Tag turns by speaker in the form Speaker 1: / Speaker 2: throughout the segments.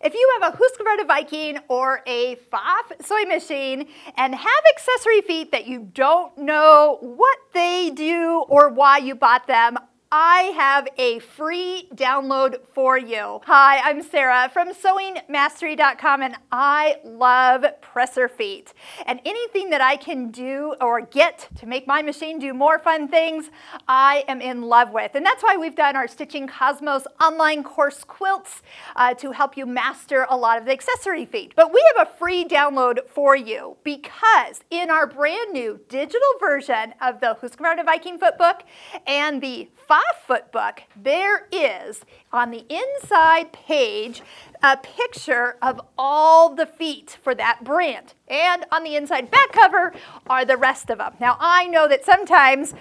Speaker 1: If you have a Husqvarna Viking or a Pfaff sewing machine and have accessory feet that you don't know what they do or why you bought them, I have a free download for you. Hi, I'm Sarah from sewingmastery.com, and I love presser feet. And anything that I can do or get to make my machine do more fun things, I am in love with. And that's why we've done our Stitching Cosmos online course quilts to help you master a lot of the accessory feet. But we have a free download for you because in our brand new digital version of the Husqvarna Viking Footbook and the Pfaff Footbook, there is on the inside page a picture of all the feet for that brand. And on the inside back cover are the rest of them. Now, I know that sometimes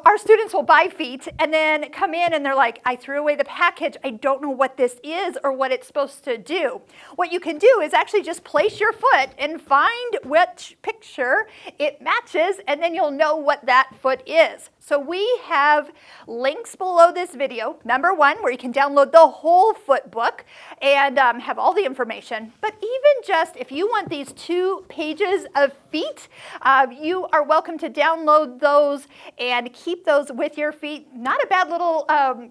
Speaker 1: our students will buy feet and then come in and they're like, I threw away the package. I don't know what this is or what it's supposed to do. What you can do is actually just place your foot and find which picture it matches, and then you'll know what that foot is. So we have links below this video. Number one, where you can download the whole foot book and have all the information. But even just if you want these 2 pages of feet, you are welcome to download those and keep those with your feet. Not a bad little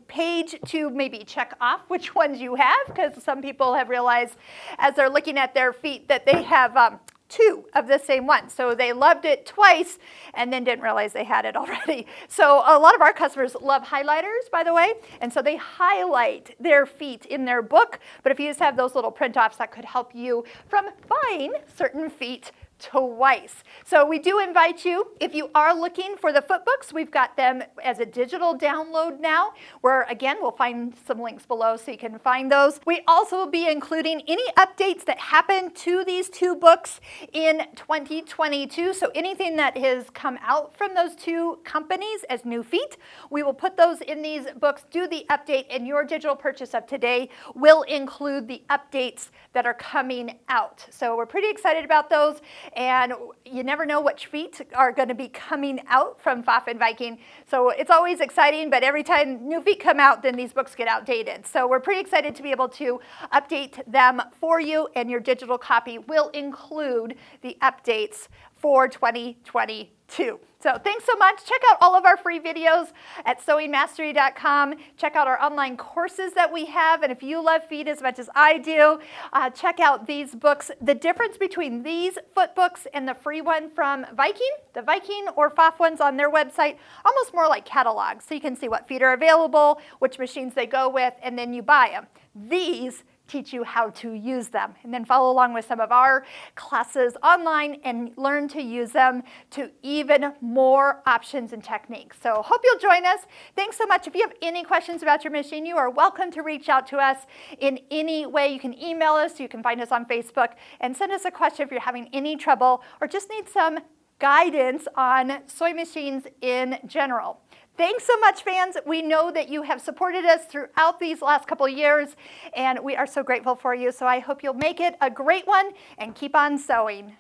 Speaker 1: page to maybe check off which ones you have, because some people have realized as they're looking at their feet that they have 2 of the same one. So they loved it twice and then didn't realize they had it already. So a lot of our customers love highlighters, by the way, and so they highlight their feet in their book. But if you just have those little print offs, that could help you from buying certain feet twice. So we do invite you, if you are looking for the foot books, we've got them as a digital download now, where again, we'll find some links below so you can find those. We also will be including any updates that happen to these 2 books in 2022. So anything that has come out from those 2 companies as new feet, we will put those in these books, do the update, and your digital purchase of today will include the updates that are coming out. So we're pretty excited about those. And you never know which feet are going to be coming out from Pfaff and Viking. So it's always exciting, but every time new feet come out, then these books get outdated. So we're pretty excited to be able to update them for you, and your digital copy will include the updates for 2022. So thanks so much. Check out all of our free videos at sewingmastery.com. Check out our online courses that we have. And if you love feet as much as I do, check out these books. The difference between these foot books and the free one from Viking, the Viking or Pfaff ones on their website, almost more like catalogs. So you can see what feet are available, which machines they go with, and then you buy them. These teach you how to use them, and then follow along with some of our classes online and learn to use them to even more options and techniques. So hope you'll join us. Thanks so much. If you have any questions about your machine, you are welcome to reach out to us in any way. You can email us, you can find us on Facebook, and send us a question if you're having any trouble or just need some guidance on sewing machines in general. Thanks so much, fans. We know that you have supported us throughout these last couple of years, and we are so grateful for you. So I hope you'll make it a great one and keep on sewing.